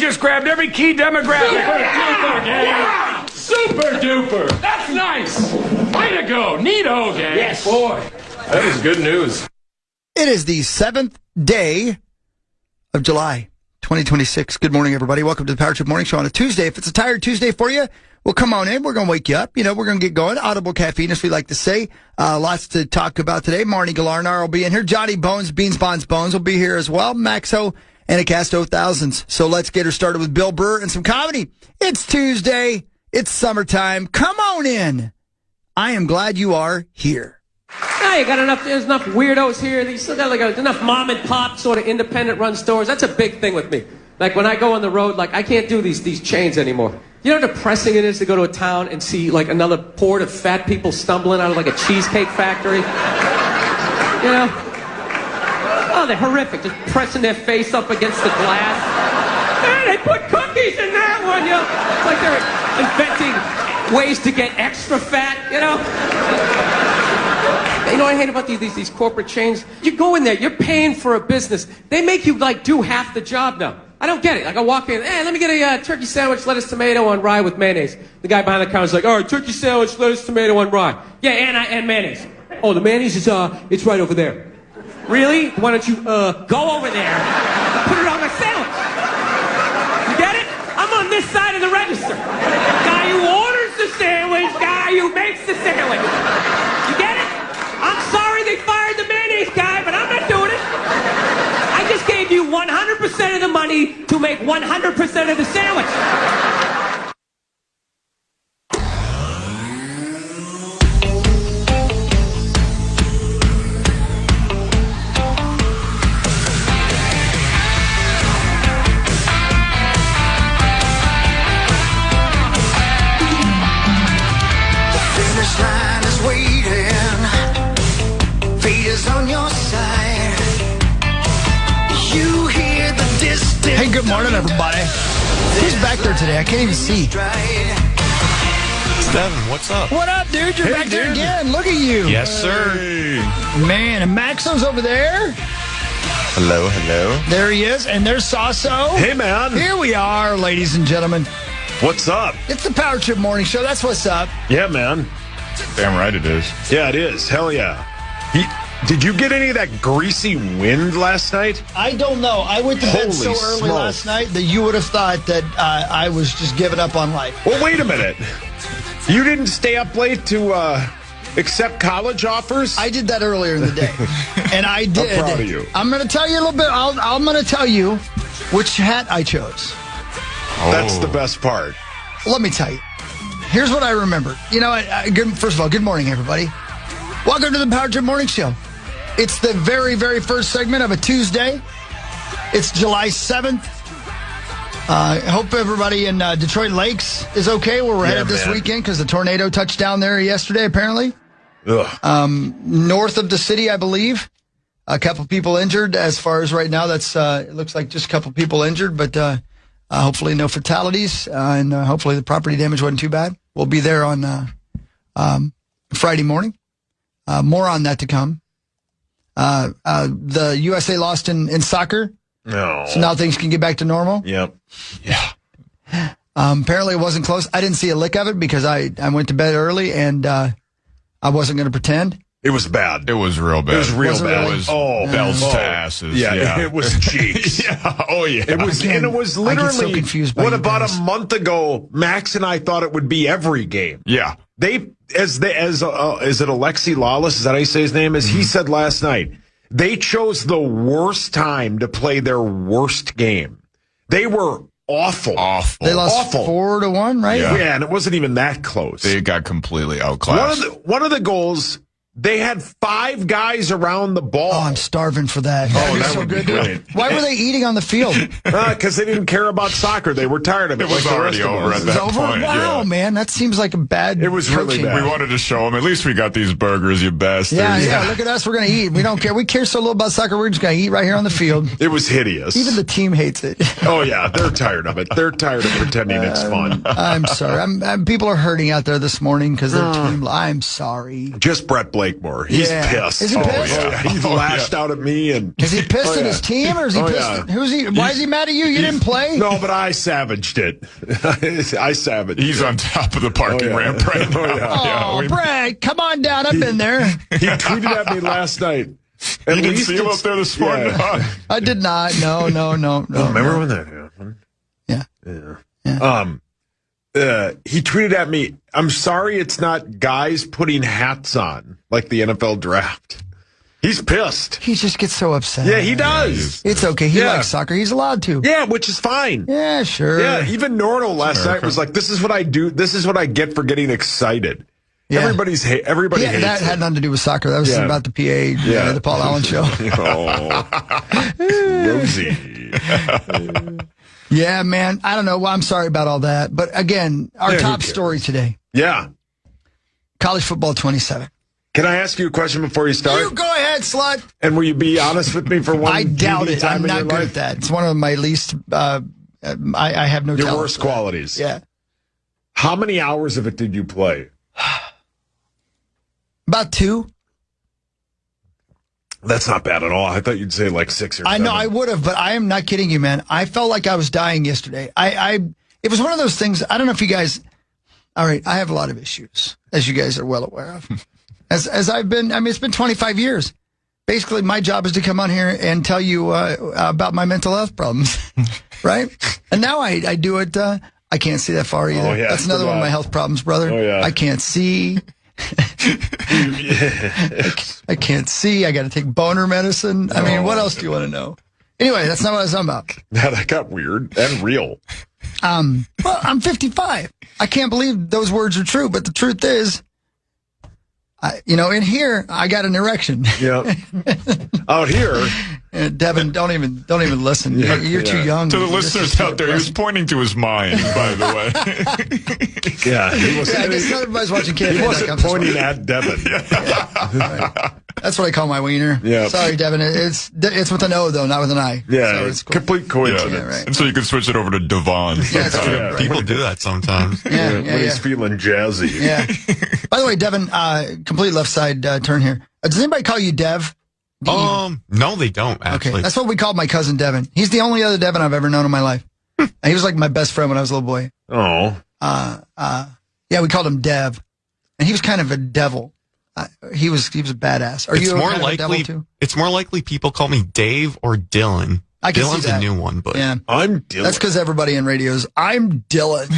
just grabbed every key demographic. Super duper. That's nice. Way to go. Neato, gang. Yes. Boy, that is good news. It is the 7th day of July, 2026. Good morning, everybody. Welcome to the Power Trip Morning Show on a Tuesday. If it's a tired Tuesday for you, well, come on in. We're going to wake you up. You know, we're going to get going. Audible caffeine, as we like to say. Lots to talk about today. Marnie Galarnar will be in here. Johnny Bones, Beans, Bonds, Bones will be here as well. Maxo and Acasto Thousands. So let's get her started with Bill Burr and some comedy. It's Tuesday. It's summertime. Come on in. I am glad you are here. Yeah, you got enough. There's enough weirdos here. You still got enough mom and pop sort of independent run stores. That's a big thing with me. Like when I go on the road, like I can't do these chains anymore. You know how depressing it is to go to a town and see like another port of fat people stumbling out of like a cheesecake factory? You know? Oh, they're horrific. Just pressing their face up against the glass. Hey, they put cookies in that one, you know? It's like they're inventing ways to get extra fat, you know? You know what I hate about these corporate chains? You go in there, you're paying for a business. They make you like do half the job now. I don't get it. Like I walk in, hey, let me get a turkey sandwich, lettuce, tomato on rye with mayonnaise. The guy behind the counter's like, all right, turkey sandwich, lettuce, tomato on rye. Yeah, and mayonnaise. Oh, the mayonnaise is it's right over there. Really? Why don't you go over there, put it on my sandwich? You get it? I'm on this side of the register. Guy who orders the sandwich, guy who makes the sandwich. You get it? I'm sorry they fired the mayonnaise guy, but I'm not doing it. I just gave you 100% of the money to make 100% of the sandwich. The finish line is waiting. Fate is on your side. You hear the distant. Hey, good morning, everybody. Who's back there today? I can't even see. Devin, what's up? What up, dude? You're back there again. Look at you. Yes, sir. Man, and Maxo's over there. Hello, hello. There he is. And there's Sasso. Hey, man. Here we are, ladies and gentlemen. What's up? It's the Power Trip Morning Show. That's what's up. Yeah, man. Damn right it is. Yeah, it is. Hell yeah. Did you get any of that greasy wind last night? I don't know. I went to bed so Holy early smoke. last night that you would have thought that I was just giving up on life. Well, wait a minute. You didn't stay up late to accept college offers? I did that earlier in the day. And I did. I'm proud of you. I'm going to tell you a little bit. I'm going to tell you which hat I chose. That's the best part. Let me tell you. Here's what I remember. You know, first of all, good morning, everybody. Welcome to the Power Trip Morning Show. It's the very, very first segment of a Tuesday. It's July 7th. I hope everybody in Detroit Lakes is okay where we're headed this weekend because the tornado touched down there yesterday, apparently. Ugh. North of the city, I believe. A couple people injured. As far as right now, that's it looks like just a couple people injured, but hopefully no fatalities, and hopefully the property damage wasn't too bad. We'll be there on Friday morning. More on that to come. The USA lost in soccer. No. So now things can get back to normal. Yep. Yeah. Apparently it wasn't close. I didn't see a lick of it because I went to bed early and I wasn't going to pretend. It was bad. It was real bad. It was real bad. It was bells to asses. Yeah, it was cheeks. Yeah. Oh, yeah. It was, Again, and it was I get so literally confused by what you about guys. a month ago, Max and I thought it would be every game. Yeah. Is it Alexi Lawless? Is that how you say his name? He said last night, they chose the worst time to play their worst game. They were awful. They lost 4-1, right? Yeah, and it wasn't even that close. They got completely outclassed. One of the goals, they had 5 guys around the ball. Oh, I'm starving for that. that would be great. Why were they eating on the field? Because they didn't care about soccer. They were tired of it. It was like the already rest of over us. at that Over? point. Wow, Yeah. man, that seems like a bad. It was really coaching. bad. We wanted to show them, at least we got these burgers, you bastards. Yeah, look at us. We're going to eat. We don't care. We care so little about soccer. We're just going to eat right here on the field. It was hideous. Even the team hates it. Oh, yeah. They're tired of it. They're tired of pretending it's fun. I'm sorry. People are hurting out there this morning because their team. I'm sorry. Just Brett Blake. Blakemore. He's pissed. Is he pissed? Oh, yeah. He lashed out at me. And is he pissed at his team, or is he pissed? Yeah. Who's he? Why is he mad at you? You didn't play? No, but I savaged it. I savaged He's it. on top of the parking ramp right now. Oh, Brad, come on down. I've been there. He tweeted at me last night. You didn't see him up there this morning? Yeah. I did not. No. Remember when that happened? Yeah. He tweeted at me, I'm sorry it's not guys putting hats on like the NFL draft. He's pissed. He just gets so upset. Yeah, he does. It's okay. He likes soccer. He's allowed to. Yeah, which is fine. Yeah, sure. Yeah, even Nordo last night was like, this is what I do. This is what I get for getting excited. Yeah. Everybody hates that had nothing to do with soccer. That was about the PA, the Paul Allen show. Rosie. Yeah, man. I don't know. Well, I'm sorry about all that. But again, our top story today. Yeah. College football 27. Can I ask you a question before you start? You go ahead, slut. And will you be honest with me for one? I doubt it. I'm not good life? at that. It's one of my least. I have no Your talent worst for that. qualities. Yeah. How many hours of it did you play? About 2. That's not bad at all. I thought you'd say like 6 or 7. I know I would have, but I am not kidding you, man. I felt like I was dying yesterday. It was one of those things. I don't know if you guys. All right, I have a lot of issues, as you guys are well aware of. As I've been. I mean, it's been 25 years. Basically, my job is to come on here and tell you about my mental health problems, right? And now I do it. I can't see that far either. Oh, yeah, That's another one of my health problems, brother. Oh, yeah. I can't see. I can't see. I got to take boner medicine. I mean, what else do you want to know? Anyway, that's not what I was talking about. That got weird and real. Well, I'm 55. I can't believe those words are true, but the truth is, in here, I got an erection. Yeah. Out here. Devin, don't even listen. You're too young. To the listeners out there, he was pointing to his mind, by the way. Yeah. I guess not everybody's watching KFAN. He wasn't pointing at Devin. Right. That's what I call my wiener. Yeah. Sorry, Devin. It's with an O, though, not with an I. Yeah. So It's complete coincidence. Yeah, right. And so you can switch it over to Devon. Yeah, that's true. Yeah. People do that sometimes. Yeah. When he's feeling jazzy. Yeah. By the way, Devin, complete left side turn here. Does anybody call you Dev? No, they don't, actually. Okay, that's what we called my cousin Devin. He's the only other Devin I've ever known in my life. He was like my best friend when I was a little boy. Oh. Yeah, we called him Dev, and he was kind of a devil. He was a badass. Are It's you more kind of a devil likely. too? It's more likely people call me Dave or Dylan. I can Dylan's see that. a new one, but Yeah, I'm Dylan. that's because everybody in radio is, I'm Dylan.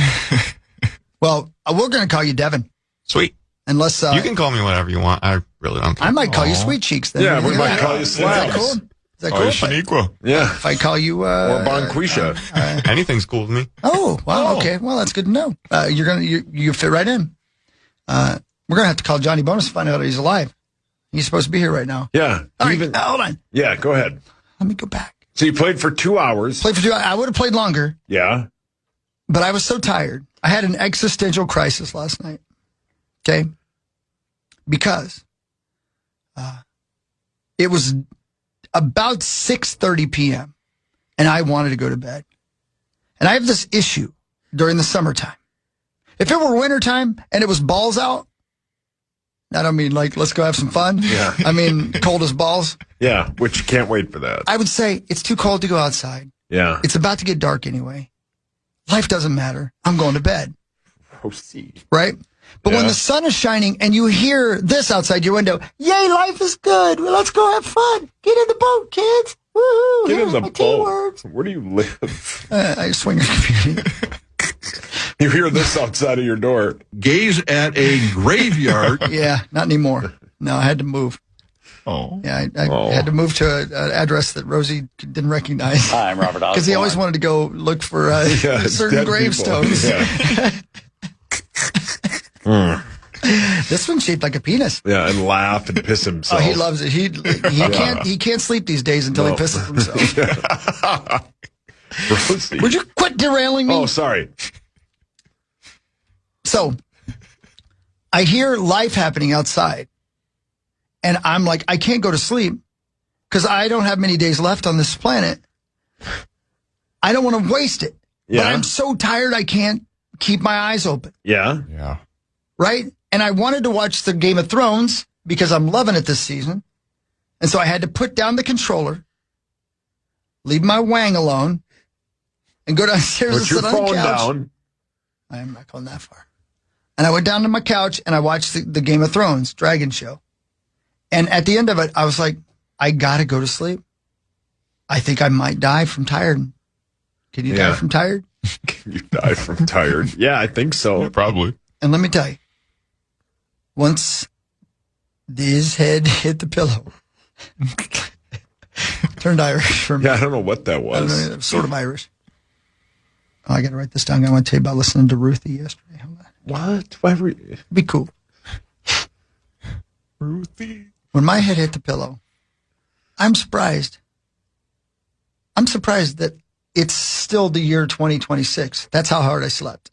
Well, we're going to call you Devin. sweet. Unless You can call me whatever you want. I really don't care. I might call you Sweet Cheeks then. Yeah, we might call you Is that Slabs. cool? Is that Oh, cool? Shaniqua. Yeah. If I call you Or Bonquisha. Anything's cool with me. Oh, wow. Okay. Well, that's good to know. You fit right in. We're going to have to call Johnny Bonus to find out he's alive. He's supposed to be here right now. Yeah. All right, hold on. Yeah, go ahead. Let me go back. So you played for 2 hours. Played for 2 hours. I would have played longer, Yeah. but I was so tired. I had an existential crisis last night. Okay? Because it was about 6:30 p.m. and I wanted to go to bed. And I have this issue during the summertime. If it were wintertime and it was balls out, I don't mean like, let's go have some fun. Yeah. I mean, cold as balls. Yeah, which you can't wait for that. I would say it's too cold to go outside. Yeah. It's about to get dark anyway. Life doesn't matter. I'm going to bed. Proceed. Right? But when Yeah. the sun is shining and you hear this outside your window, yay, life is good. Well, let's go have fun. Get in the boat, kids. Woohoo. Get in Here's the my T-words. boat. Where do you live? I swing a computer. You hear this outside of your door. Gaze at a graveyard. Yeah, not anymore. No, I had to move. Oh. Yeah, I had to move to an address that Rosie didn't recognize. Hi, I'm Robert Osborne. Because he always wanted to go look for it's certain dead people. gravestones. Yeah. This one's shaped like a penis. Yeah, and laugh and piss Oh, himself. he loves it. He can't sleep these days until he pisses himself. Proceed. Would you quit derailing me? Oh, sorry. So I hear life happening outside, and I'm like, I can't go to sleep because I don't have many days left on this planet. I don't want to waste it. Yeah. But I'm so tired I can't keep my eyes open. Yeah. Yeah. Right? And I wanted to watch the Game of Thrones because I'm loving it this season. And so I had to put down the controller, leave my wang alone, and go downstairs and sit on the couch. Down. I am not going that far. And I went down to my couch and I watched the Game of Thrones Dragon show. And at the end of it, I was like, I got to go to sleep. I think I might die from tired. Can you die from tired? Can you die from tired? Yeah, I think so. Yeah, probably. And let me tell you, once his head hit the pillow, turned Irish for me. Yeah, I don't know what that was. I don't know, it was sort of Irish. Oh, I got to write this down. I want to tell you about listening to Ruthie yesterday. Hold on. What? Why were you... Be cool. Ruthie. When my head hit the pillow, I'm surprised. I'm surprised that it's still the year 2026. That's how hard I slept.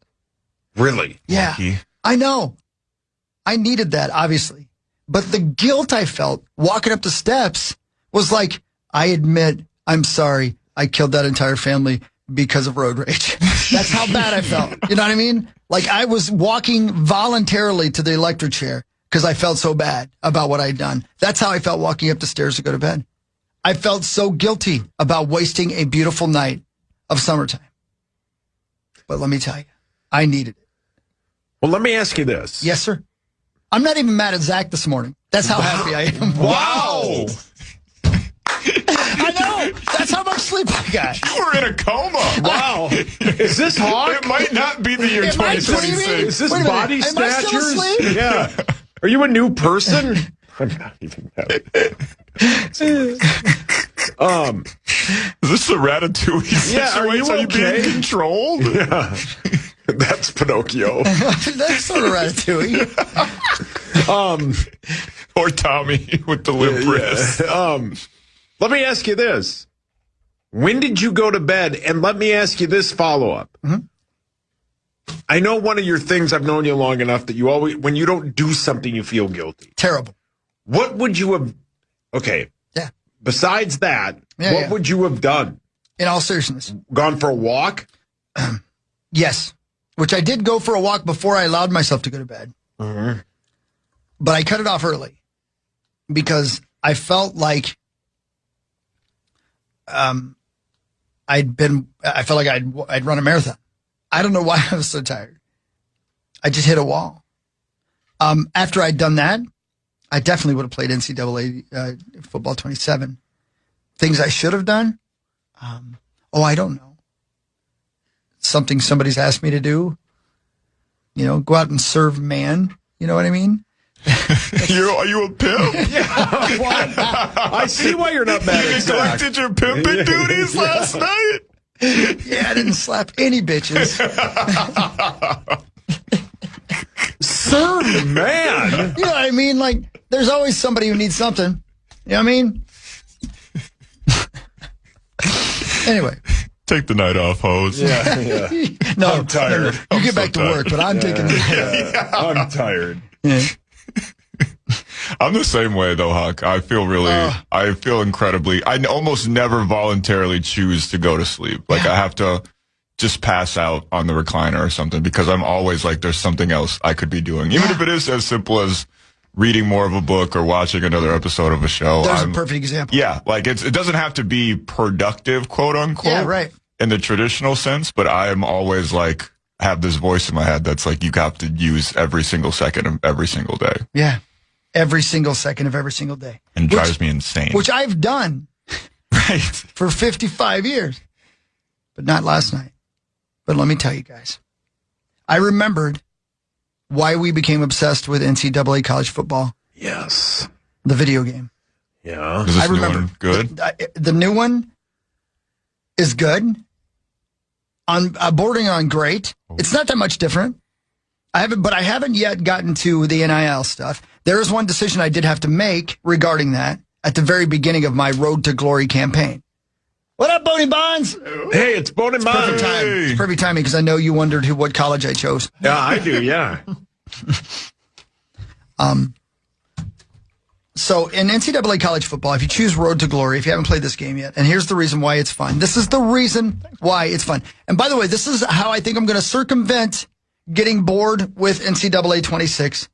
Really? Yeah. Lucky. I know. I needed that, obviously. But the guilt I felt walking up the steps was like, I admit, I'm sorry. I killed that entire family because of road rage. That's how bad I felt. You know what I mean? Like I was walking voluntarily to the electric chair because I felt so bad about what I'd done. That's how I felt walking up the stairs to go to bed. I felt so guilty about wasting a beautiful night of summertime. But let me tell you, I needed it. Well, let me ask you this. Yes, sir. I'm not even mad at Zach this morning. That's how happy I am. Wow. I know. That's how much sleep I got. You were in a coma. Wow. Is this Hawk? It might not be the year Am I 2026. Is this Wait a minute. body Am I still snatchers? asleep? Yeah. Are you a new person? I'm not even mad. Is this a Ratatouille situation? Yeah, are you okay? Being controlled? Yeah. That's Pinocchio. That's sort of Ratatouille. Or Tommy with the limp wrist. Let me ask you this. When did you go to bed? And let me ask you this follow-up. Mm-hmm. I know one of your things, I've known you long enough that you always, when you don't do something, you feel guilty. Terrible. What would you have, okay. Yeah. Besides that, what would you have done? In all seriousness. Gone for a walk? Yes. Which I did go for a walk before I allowed myself to go to bed. Mm-hmm. But I cut it off early because I felt like I felt like I'd run a marathon. I don't know why I was so tired. I just hit a wall. After I'd done that, I definitely would have played NCAA football 27. Things I should have done? I don't know. Something somebody's asked me to do. You know, go out and serve man. You know what I mean? Are you a pimp? Yeah. I see why you're not mad at Zach. You neglected your pimping duties last night? Yeah, I didn't slap any bitches. Serve man. You know what I mean? Like, there's always somebody who needs something. You know what I mean? Anyway. Take the night off, hose. Yeah. No, I'm tired. You get back to work, but I'm taking I'm tired. Yeah. I'm the same way though, Huck. I feel incredibly, I almost never voluntarily choose to go to sleep. Like I have to just pass out on the recliner or something because I'm always like, there's something else I could be doing. Even if it is as simple as reading more of a book or watching another episode of a show. There's a perfect example. Yeah. Like it doesn't have to be productive, quote unquote. Yeah, right. In the traditional sense, but I am always like, have this voice in my head that's like, you have to use every single second of every single day. Yeah. Every single second of every single day. And drives me insane. Which I've done. Right. For 55 years. But not last night. But let me tell you guys. I remembered why we became obsessed with NCAA College Football. Yes. The video game. Yeah. Is this I remember. new one good? The new one is good. Bordering on great. It's not that much different. I haven't yet gotten to the NIL stuff. There is one decision I did have to make regarding that at the very beginning of my Road to Glory campaign. What up, Boney Bonds? Hey, it's Boney Bonds. Perfect time. It's perfect timing because I know you wondered what college I chose. Yeah, I do. Yeah. So in NCAA College Football, if you choose Road to Glory, if you haven't played this game yet, and here's the reason why it's fun. This is the reason why it's fun. And by the way, this is how I think I'm going to circumvent getting bored with NCAA 26.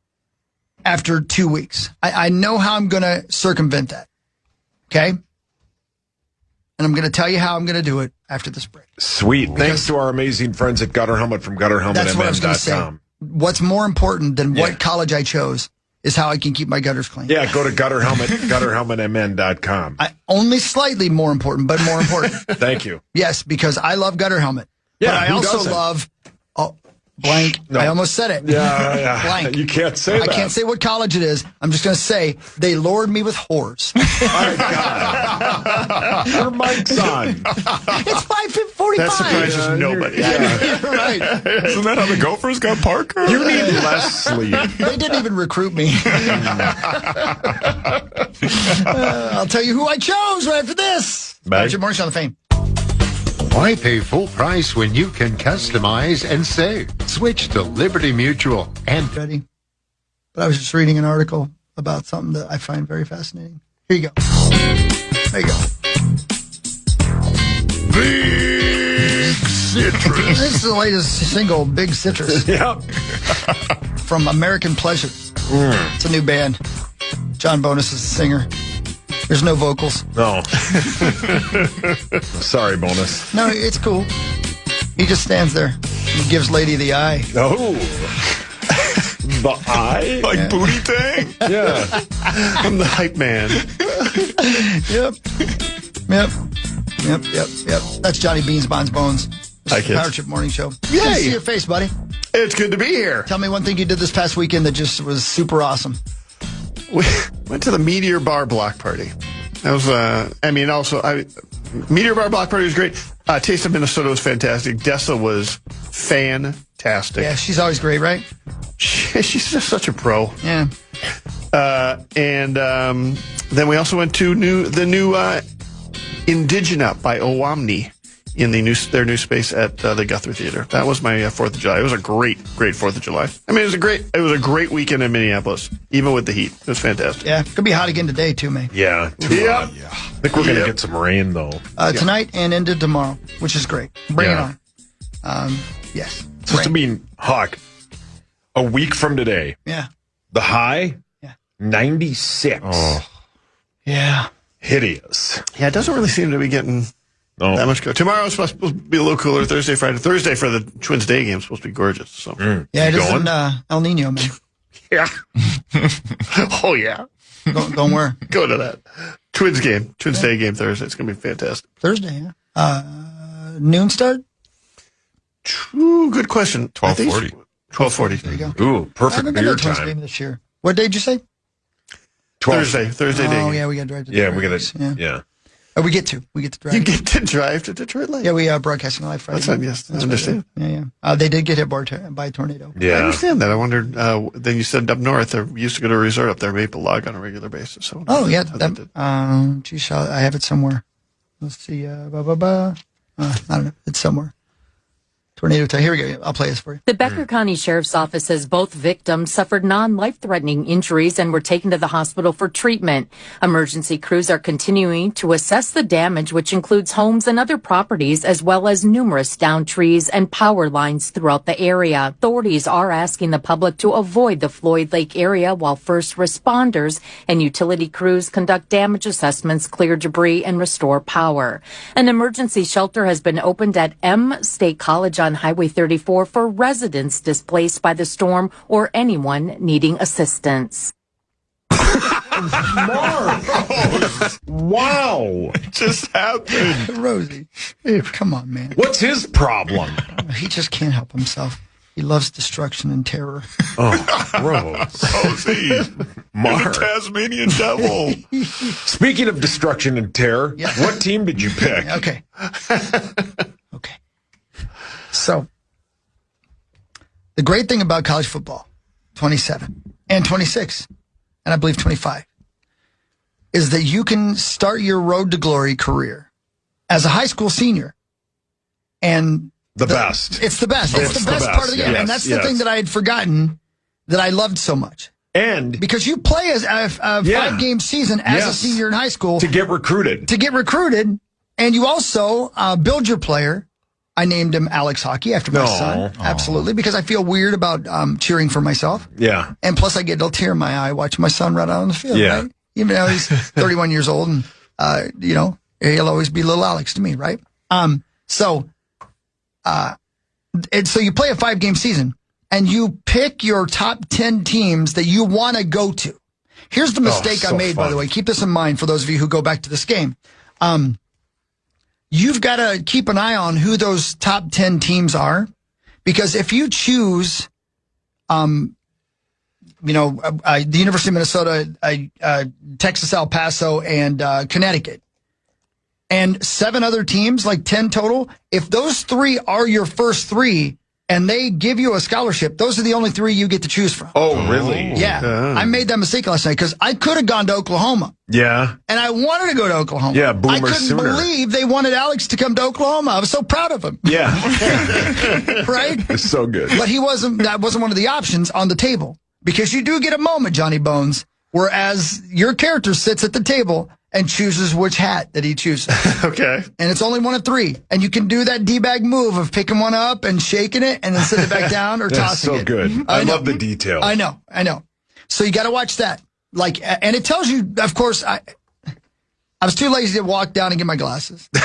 after 2 weeks. I know how I'm going to circumvent that. Okay? And I'm going to tell you how I'm going to do it after this break. Sweet. Thanks to our amazing friends at Gutter Helmet from GutterHelmetMN.com. What's more important than what college I chose is how I can keep my gutters clean. Yeah, go to GutterHelmetMN.com. Only slightly more important, but more important. Thank you. Yes, because I love Gutter Helmet. Yeah, but I also love... blank. No. I almost said it. Yeah. Blank. You can't say that. I can't say what college it is. I'm just going to say they lured me with whores. My God. Your mic's on. It's 5:45. That surprises nobody. You're right. Isn't that how the Gophers got Parker? You need less sleep. They didn't even recruit me. I'll tell you who I chose right after this. Good morning on the Fame. Why pay full price when you can customize and save? Switch to Liberty Mutual and... Ready? But I was just reading an article about something that I find very fascinating. Here you go. There you go. Big Citrus. This is the latest single, Big Citrus. Yep. From American Pleasure. It's a new band. John Bonus is the singer. There's no vocals. No. Sorry, Bonus. No, it's cool. He just stands there. He gives Lady the eye. Oh. The eye? Like booty tang? Yeah. I'm the hype man. Yep. That's Johnny Beans, Bonds, Bones. This is the Power Trip Morning Show. Good to see your face, buddy. It's good to be here. Tell me one thing you did this past weekend that just was super awesome. We went to the Meteor Bar block party. That was, Meteor Bar block party was great. Taste of Minnesota was fantastic. Dessa was fantastic. Yeah, she's always great, right? She's just such a pro. Yeah. And then we also went to the new Indigena by Owamni in their new space at the Guthrie Theater. That was my 4th of July. It was a great 4th of July. I mean, it was a great weekend in Minneapolis, even with the heat. It was fantastic. Yeah, could be hot again today too, man. Yeah. Yeah. I think we're gonna get some rain though. Tonight and into tomorrow, which is great. Bring it on. Yes. Just to mean, Hawk, a week from today. Yeah. The high. Yeah. 96. Oh. Yeah. Hideous. Yeah, it doesn't really seem to be getting that much good. Tomorrow's supposed to be a little cooler. Thursday, Friday. Thursday for the Twins Day game is supposed to be gorgeous. So yeah, it is in El Nino, man. Yeah. Oh yeah. Going where? Go to that Twins game. Twins Day game Thursday. It's gonna be fantastic. Thursday, yeah. Noon start? Ooh, good question. 12:40. 12:40. There you go. Ooh, perfect I beer the Twins time. game this year. What day did you say? Thursday day. Oh yeah, we got to drive to Detroit. Yeah, we got to. Yeah. Oh, we get to drive. You get to drive to Detroit live. Yeah, we broadcasting live Friday. That's I understand. Yeah. They did get hit by a tornado. Yeah. I understand that. I wondered. Then you said up north, they used to go to a resort up there, Maple Log, on a regular basis. So yeah. Geez, I have it somewhere. Let's see. I don't know. It's somewhere. Tornado. Here we go. I'll play this for you. The Becker County Sheriff's Office says both victims suffered non-life-threatening injuries and were taken to the hospital for treatment. Emergency crews are continuing to assess the damage, which includes homes and other properties, as well as numerous downed trees and power lines throughout the area. Authorities are asking the public to avoid the Floyd Lake area while first responders and utility crews conduct damage assessments, clear debris, and restore power. An emergency shelter has been opened at M State College on Highway 34 for residents displaced by the storm or anyone needing assistance. Wow. It just happened. Rosie, come on, man. What's his problem? He just can't help himself. He loves destruction and terror. Oh, gross. Rosie. Mark. The Tasmanian devil. Speaking of destruction and terror, what team did you pick? Okay. So, the great thing about college football, 27 and 26, and I believe 25, is that you can start your road to glory career as a high school senior. And the best. It's the best. It's the best part of the game. And that's the thing that I had forgotten that I loved so much. And because you play a 5-game season as a senior in high school. To get recruited. And you also build your player. I named him Alex Hockey after my son. Absolutely, because I feel weird about cheering for myself. Yeah. And plus, I get a tear in my eye watching my son run out on the field. Yeah. Right? Even though he's 31 years old, and he'll always be little Alex to me, right? So you play a 5-game season, and you pick your top 10 teams that you want to go to. Here's the mistake I made, by the way. Keep this in mind for those of you who go back to this game. You've got to keep an eye on who those top 10 teams are, because if you choose, the University of Minnesota, Texas, El Paso, and Connecticut, and 7 other teams, like 10 total, if those 3 are your first 3 and they give you a scholarship, those are the only 3 you get to choose from. Oh, really? Yeah. I made that mistake last night because I could have gone to Oklahoma. Yeah. And I wanted to go to Oklahoma. Yeah, Boomer I couldn't Sooner. believe they wanted Alex to come to Oklahoma. I was so proud of him. Yeah. Right? It's so good. But that wasn't one of the options on the table, because you do get a moment, Johnny Bones, whereas your character sits at the table and chooses which hat that he chooses. Okay. And it's only one of 3. And you can do that D-bag move of picking one up and shaking it and then sitting it back down or tossing it. That's so good. I love the detail. I know. So you got to watch that. And it tells you, of course, I was too lazy to walk down and get my glasses. Are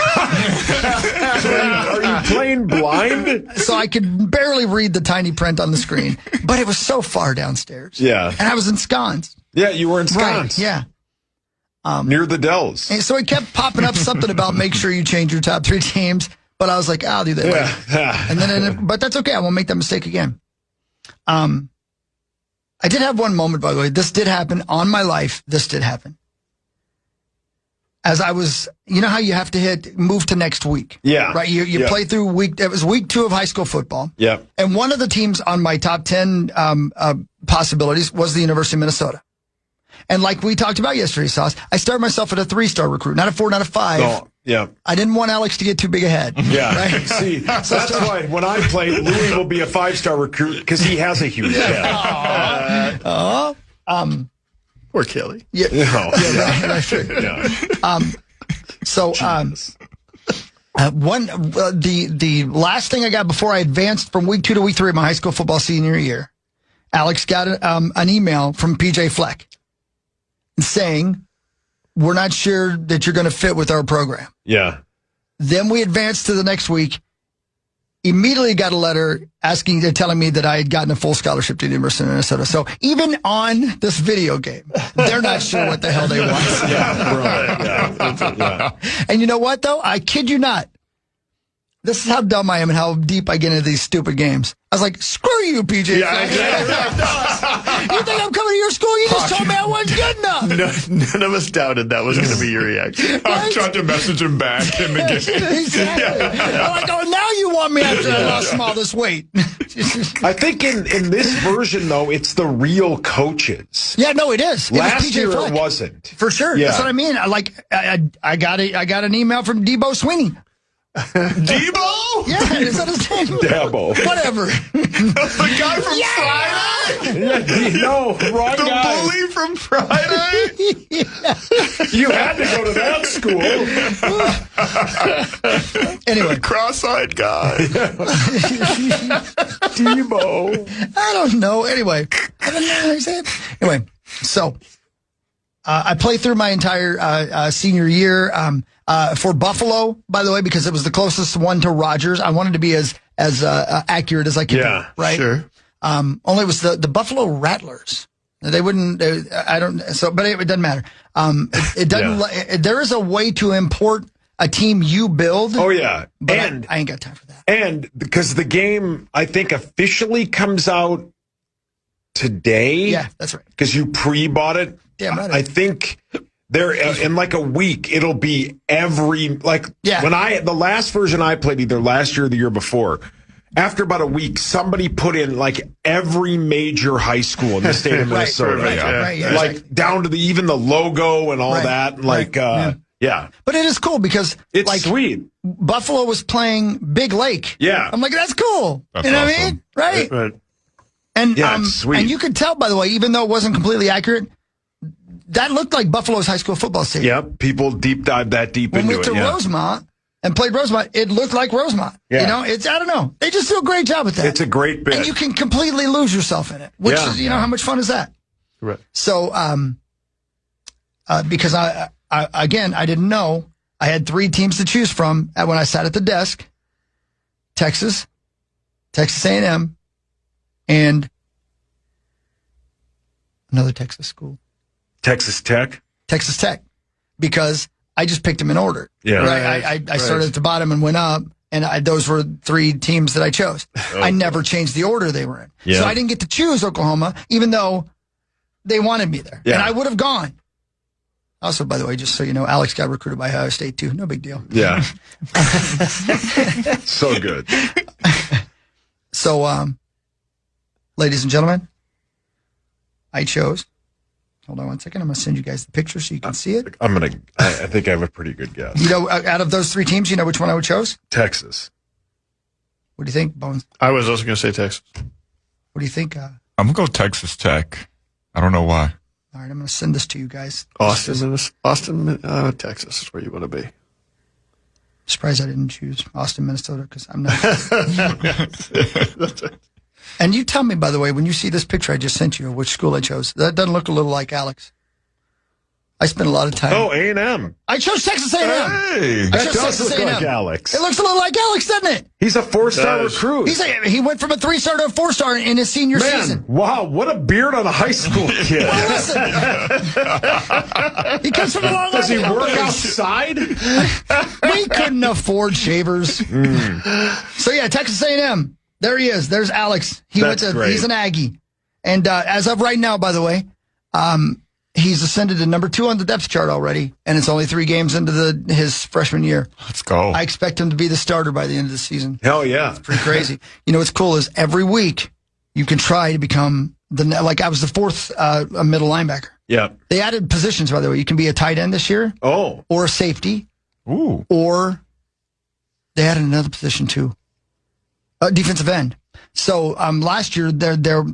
you playing blind? So I could barely read the tiny print on the screen. But it was so far downstairs. Yeah. And I was ensconced. Yeah, you were ensconced. Right, yeah. Near the Dells. And so it kept popping up something about make sure you change your top 3 teams. But I was like, I'll do that later. And but that's okay. I won't make that mistake again. I did have one moment, by the way. This did happen on my life. This did happen. As I was, you know how you have to move to next week? Yeah. Right? You play through it was week 2 of high school football. Yeah. And one of the teams on my top 10 possibilities was the University of Minnesota. And like we talked about yesterday, Sauce, I started myself at a 3-star recruit, not a 4, not a 5. Oh, yeah. I didn't want Alex to get too big ahead. Yeah. Right? See, that's why when I play, Louis will be a 5-star recruit because he has a huge head. Poor Kelly. Yeah. No. That's true. Yeah. The last thing I got before I advanced from week 2 to week 3 of my high school football senior year, Alex got an email from PJ Fleck saying, we're not sure that you're going to fit with our program. Yeah. Then we advanced to the next week. Immediately got a letter telling me that I had gotten a full scholarship to the University of Minnesota. So even on this video game, they're not sure what the hell they want. Yeah. And you know what, though? I kid you not. This is how dumb I am and how deep I get into these stupid games. I was like, screw you, PJ. You think I'm coming to your school? You just told me I wasn't good enough. None of us doubted that was going to be your reaction. I tried to message him back in the game. Exactly. I'm like, oh, now you want me after I lost all this weight. I think in this version, though, it's the real coaches. Yeah, no, it is. Last year Fleck. it wasn't. For sure. Yeah. That's what I mean. I got an email from Debo Sweeney. Debo? Yeah, is that his name? Dabo. Whatever. The guy from Friday? Yeah, no, wrong The guy. bully from Friday? You had to go to that school. Anyway. Cross-eyed guy. Debo. I don't know. Anyway. Anyway, so I played through my entire senior year for Buffalo, by the way, because it was the closest one to Rogers. I wanted to be as accurate as I could be, right? Sure. Only it was the Buffalo Rattlers. They wouldn't, but it doesn't matter. It doesn't, there is a way to import a team you build. Oh, yeah. But And I ain't got time for that. And because the game, I think, officially comes out today. Yeah, that's right. Because you pre-bought it. Damn right. I think there in like a week it'll be when the last version I played either last year or the year before. After about a week, somebody put in like every major high school in the state of Minnesota, Right, down to even the logo and all that. Yeah. But it is cool because it's sweet. Buffalo was playing Big Lake. Yeah. I'm like, that's cool. That's you know awesome. what I mean? Right. Right. And sweet. And you could tell, by the way, even though it wasn't completely accurate, that looked like Buffalo's high school football stadium. Yep. People deep dive that deep When we into went it. to Rosemont, and played Rosemont, it looked like Rosemont. Yeah. You know, I don't know. They just do a great job with that. It's a great bit. And you can completely lose yourself in it, which is, you know, how much fun is that? Right. So, because I didn't know, I had 3 teams to choose from when I sat at the desk: Texas A&M, and another Texas school. Texas Tech? Texas Tech. Because I just picked them in order. Yeah. Right? I started at the bottom and went up, and those were 3 teams that I chose. Oh. I never changed the order they were in. Yeah. So I didn't get to choose Oklahoma, even though they wanted me there. Yeah. And I would have gone. Also, by the way, just so you know, Alex got recruited by Ohio State, too. No big deal. Yeah. So good. So, ladies and gentlemen, I chose. Hold on one second. I'm going to send you guys the picture so you can see it. I think I have a pretty good guess. You know, out of those 3 teams, you know which one I would chose? Texas. What do you think, Bones? I was also going to say Texas. What do you think? I'm going to go Texas Tech. I don't know why. All right, I'm going to send this to you guys. Austin, Texas is where you want to be. Surprised I didn't choose Austin, Minnesota, because I'm not. And you tell me, by the way, when you see this picture I just sent you, which school I chose. That doesn't look a little like Alex. I spent a lot of time. Oh, A&M. I chose Texas A&M. Hey, that does look like Alex. It looks a little like Alex, doesn't it? He's a 4-star recruit. He went from a 3-star to a 4-star in his senior season. Wow, what a beard on a high school kid. Well, listen. He comes from a long way. Does he work outside? We couldn't afford shavers. So, yeah, Texas A&M. There he is. There's Alex. He's an Aggie. And as of right now, by the way, he's ascended to number 2 on the depth chart already, and it's only 3 games into his freshman year. Let's go. I expect him to be the starter by the end of the season. Hell yeah. It's pretty crazy. You know what's cool is every week you can try to become I was the 4th middle linebacker. Yeah. They added positions, by the way. You can be a tight end this year. Oh. Or a safety. Ooh. Or they added another position too. Defensive end. So last year there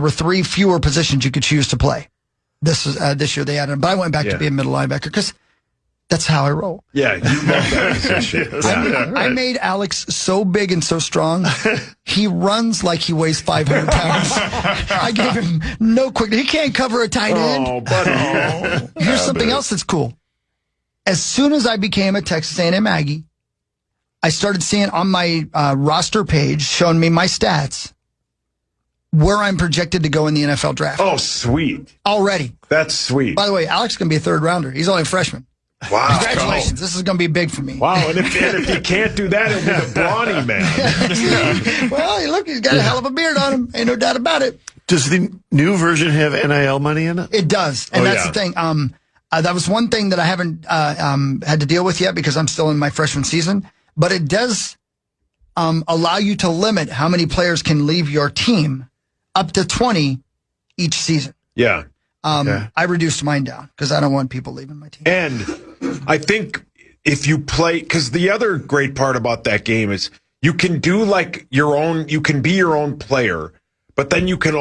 were 3 fewer positions you could choose to play. This year they added them, but I went back to be a middle linebacker because that's how I roll. Yeah, you love that position. I made Alex so big and so strong, he runs like he weighs 500 pounds. I gave him no quick. He can't cover a tight end. Oh, buddy. Here's something else that's cool. As soon as I became a Texas A&M Aggie, I started seeing on my roster page showing me my stats where I'm projected to go in the NFL draft. Oh, sweet. Already. That's sweet. By the way, Alex is going to be a 3rd rounder. He's only a freshman. Wow. Congratulations. This is going to be big for me. Wow. And if you can't do that, it'll be the brawny man. Well, look, he's got a hell of a beard on him. Ain't no doubt about it. Does the new version have NIL money in it? It does. And that's the thing. That was one thing that I haven't had to deal with yet because I'm still in my freshman season. But it does allow you to limit how many players can leave your team, up to 20 each season. Yeah. I reduced mine down because I don't want people leaving my team. And I think if you play, because the other great part about that game is you can do like your own, you can be your own player, but then you can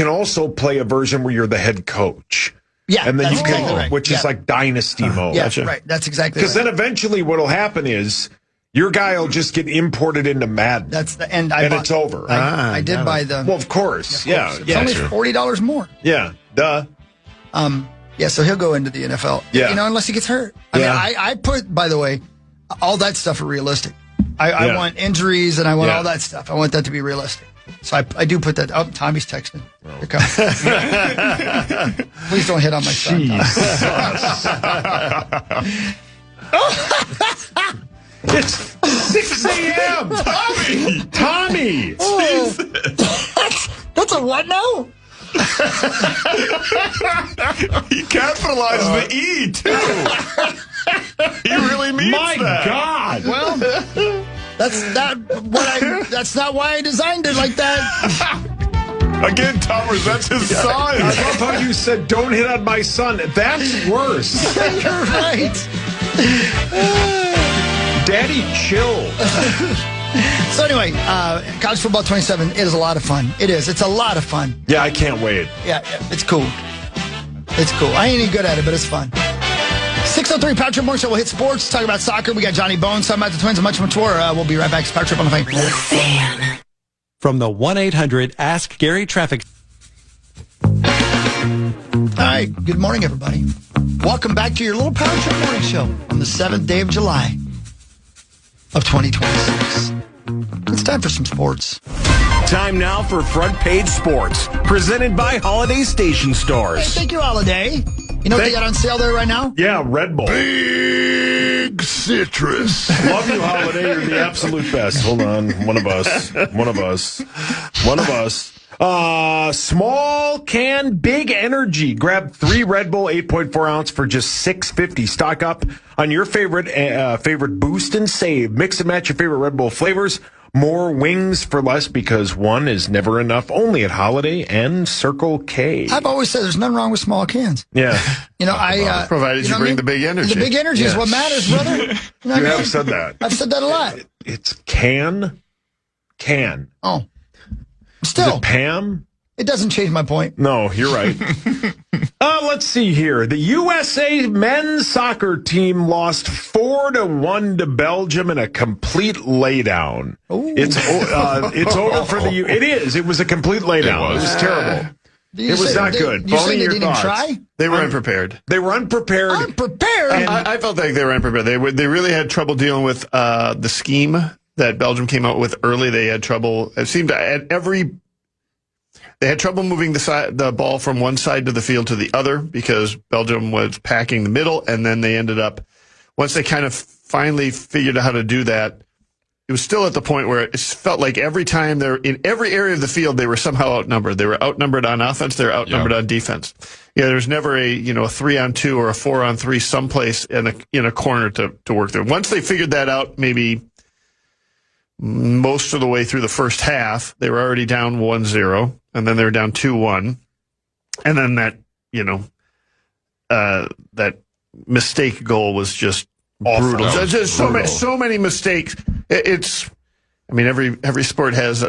also play a version where you're the head coach. Yeah, and then you can, exactly right. which is like dynasty mode. Yeah, right. That's exactly right. Because then eventually what'll happen is your guy will just get imported into Madden. That's the it's over. I did buy the. Well, of course. Yeah. It's only $40 more. Yeah. Duh. Yeah. So he'll go into the NFL. Yeah. You know, unless he gets hurt. I mean, I put, by the way, all that stuff are realistic. I want injuries and I want all that stuff. I want that to be realistic. So I do put that. Oh, Tommy's texting. Here comes. Please don't hit on my son. It's 6 a.m. Tommy. Oh. That's a what now? He capitalized the E too. He really means My that. God. Well, that's not why I designed it like that. Again, Thomas, that's his son. I love how you said, "Don't hit on my son." That's worse. You're right. Daddy, chill. So anyway, College Football 27, it is a lot of fun. It is. It's a lot of fun. Yeah, I can't wait. Yeah, it's cool. It's cool. I ain't any good at it, but it's fun. 6:03 Power Trip Morning Show. We'll hit sports, talk about soccer. We got Johnny Bones, talking about the Twins, and much more. We'll be right back. It's Power Trip on the Fan. From the 1-800-ASK Gary traffic. All right. Good morning, everybody. Welcome back to your little Power Trip Morning Show on the 7th day of July of 2026. It's time for some sports. Time now for Front Page Sports, presented by Holiday Station Stores. Hey, thank you, Holiday. You know what they got on sale there right now? Yeah, Red Bull. Big citrus. Love you, Holiday. You're the absolute best. Hold on. One of us. Small can, big energy. Grab 3 Red Bull 8.4 ounce for just $6.50. Stock up on your favorite boost and save. Mix and match your favorite Red Bull flavors. More wings for less, because one is never enough. Only at Holiday and Circle K. I've always said there's nothing wrong with small cans. Yeah. You know, provided you bring the big energy. The big energy is what matters, brother. You know You have said that. I've said that a lot. It's can. Oh. Still. Is it Pam? It doesn't change my point. No, you're right. Let's see here. The USA men's soccer team lost 4-1 to Belgium in a complete laydown. Ooh. It's over for the It is. It was a complete laydown. It was terrible. It was not good. You Bonnie, say they your didn't thoughts? try? They were unprepared. Unprepared? I felt like they were unprepared. They really had trouble dealing with the scheme that Belgium came out with early. They had trouble. It seemed they had trouble moving the ball from one side to the field to the other, because Belgium was packing the middle, and then they ended up, once they kind of finally figured out how to do that, it was still at the point where it felt like every time they're in every area of the field, they were somehow outnumbered. They were outnumbered on offense. They were outnumbered on defense. Yeah, there was never a 3-on-2 or a 4-on-3 someplace in a corner to work through. Once they figured that out, maybe most of the way through the first half, they were already down 1-0, and then they were down 2-1, and then that mistake goal was just brutal. Just so many mistakes. Every sport has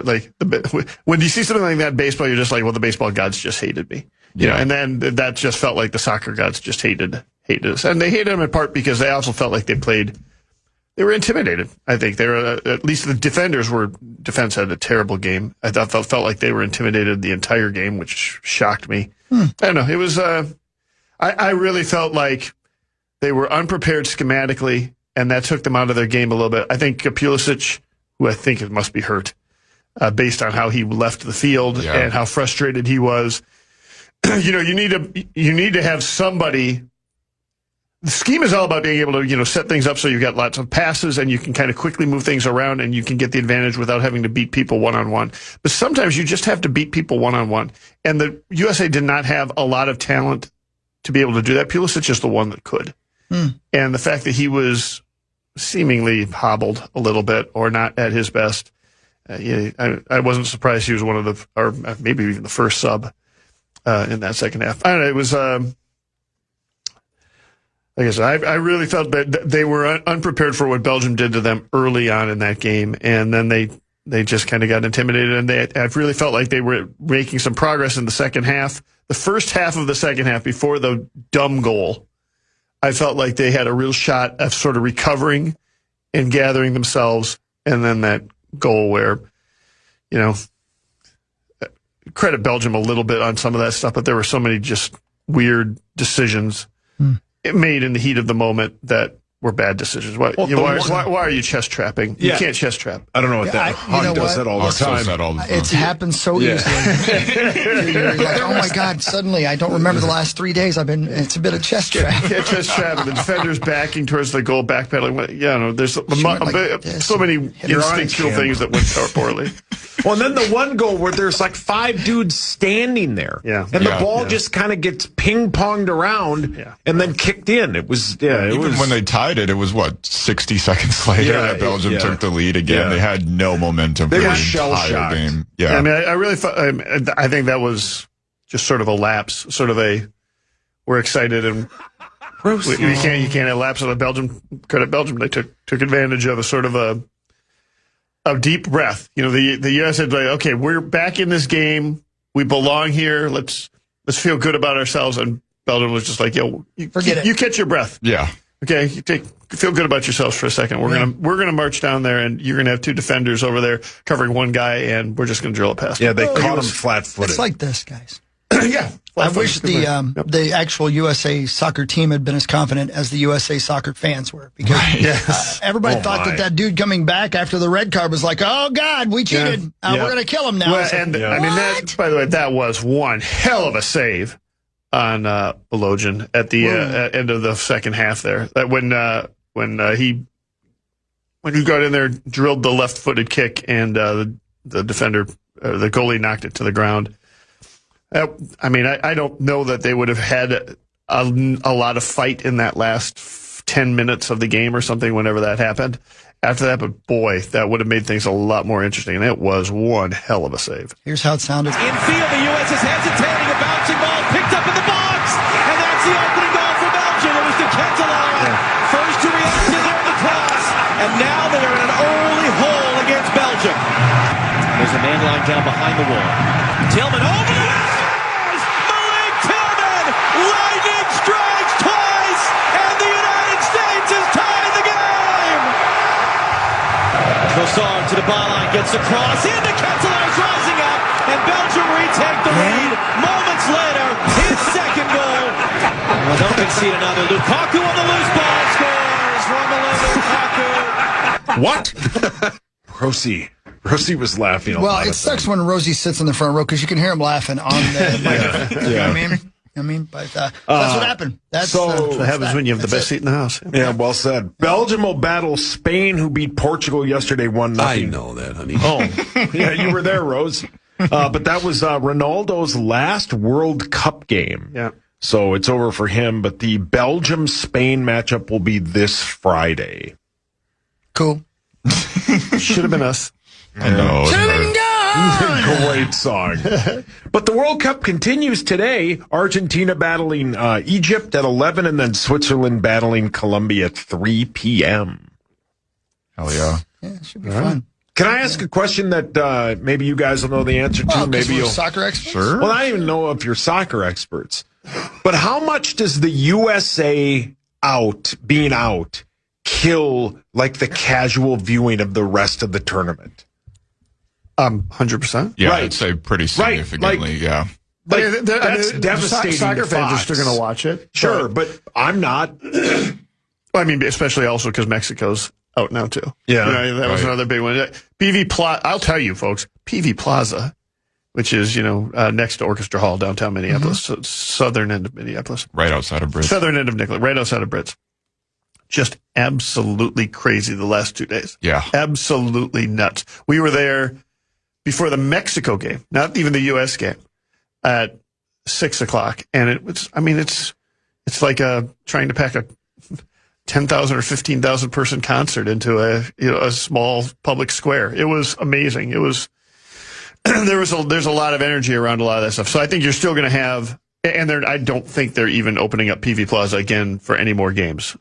when you see something like that in baseball, you're just like, well, the baseball gods just hated me, you know. And then that just felt like the soccer gods just hated us, and they hated them in part because they also felt like they were intimidated. I think they were, at least the defense had a terrible game. I felt like they were intimidated the entire game, which shocked me. I don't know. It was, I really felt like they were unprepared schematically, and that took them out of their game a little bit. I think Pulisic, who I think must be hurt, based on how he left the field and how frustrated he was. You need to have somebody. The scheme is all about being able to, set things up so you've got lots of passes and you can kind of quickly move things around and you can get the advantage without having to beat people one-on-one. But sometimes you just have to beat people one-on-one. And the USA did not have a lot of talent to be able to do that. Pulisic is the one that could. And the fact that he was seemingly hobbled a little bit or not at his best, I wasn't surprised he was one of or maybe even the first sub in that second half. I don't know. It was... Like I said, I really felt that they were unprepared for what Belgium did to them early on in that game, and then they just kind of got intimidated, and I really felt like they were making some progress in the second half. The first half of the second half, before the dumb goal, I felt like they had a real shot of sort of recovering and gathering themselves, and then that goal where, credit Belgium a little bit on some of that stuff, but there were so many just weird decisions it made in the heat of the moment that were bad decisions. Why are you chest trapping? You can't chest trap. I don't know what that. Hunt does that all the time. It's happened so easily. You're like, oh my God! Suddenly, I don't remember the last 3 days. It's a bit of chest trap. Yeah, chest trap. And the defender's backing towards the goal, backpedaling. There's so many instinctual things that went poorly. Well, and then the one goal where there's like 5 dudes standing there, and the ball just kind of gets ping-ponged around and then kicked in. It was, Even when they tied it was 60 seconds later that Belgium took the lead again. They had no momentum for the entire game. Yeah, I really thought. I think that was just sort of a lapse, we're excited and you can't have lapse on Belgium. Credit Belgium, they took advantage of a sort of a deep breath. The U.S. said, okay, we're back in this game. We belong here. Let's feel good about ourselves. And Belgium was just like, forget it. You catch your breath. Yeah. Okay, feel good about yourselves for a second. We're gonna march down there, and you're gonna have two defenders over there covering one guy, and we're just gonna drill it past. Yeah, they caught him flat-footed. It's like this, guys. Yeah. I wish the actual USA soccer team had been as confident as the USA soccer fans were, because everybody thought that dude coming back after the red card was like, oh God, we cheated. We're going to kill him now. Well, I mean, that, by the way, that was one hell of a save on Belogian at the end of the second half there. That when he got in there, drilled the left-footed kick, and the defender, the goalie, knocked it to the ground. I mean, I don't know that they would have had a lot of fight in that last 10 minutes of the game or something whenever that happened. After that, but boy, that would have made things a lot more interesting, and it was one hell of a save. Here's how it sounded. In field, the U.S. is hesitating. A bouncing ball picked up in the box, and that's the opening goal for Belgium. It was the Ketelar. First to react to the cross, and now they are in an early hole against Belgium. There's a man lying down behind the wall. Tillman over the lightning strikes twice, and the United States has tied the game. Trossard to the byline, gets the cross into Ketelar's rising up, and Belgium retake the lead. Moments later, his second goal. Well, don't concede another. Lukaku on the loose ball scores. Romelu Lukaku. What? Rosie was laughing. Well, it sucks when Rosie sits in the front row because you can hear him laughing on the microphone. You know what I mean? But that's what happened. That's what happens when you have the best seat in the house. Yeah, well said. Belgium will battle Spain, who beat Portugal yesterday 1-0. I know that, honey. Oh, yeah, you were there, Rose. But that was Ronaldo's last World Cup game. Yeah. So it's over for him. But the Belgium-Spain matchup will be this Friday. Cool. Should have been us. I know. Great song. But the World Cup continues today. Argentina battling Egypt at 11, and then Switzerland battling Colombia at 3 p.m. Hell yeah. Yeah, it should be fun. Can I ask a question that maybe you guys will know the answer to? Maybe you'll soccer experts? Sure. Well, I don't even know if you're soccer experts. But how much does the USA being out, kill like the casual viewing of the rest of the tournament? 100%. Yeah, Right. I'd say pretty significantly, yeah. Like, that's devastating. Soccer to fans are Fox. still going to watch it. Sure, but I'm not. I mean, especially also because Mexico's out now, too. Yeah. You know, that was another big one. PV Plaza, I'll tell you, folks, PV Plaza, which is, next to Orchestra Hall, downtown Minneapolis, so it's southern end of Minneapolis. Right outside of Brits. Southern end of Nicollet, right outside of Brits. Just absolutely crazy the last 2 days. Yeah. Absolutely nuts. We were there before the Mexico game, not even the U.S. game, at 6:00. And it was, it's like trying to pack a 10,000 or 15,000 person concert into a small public square. It was amazing. It was, there's a lot of energy around a lot of that stuff. So I think you're still going to have, and I don't think they're even opening up PV Plaza again for any more games.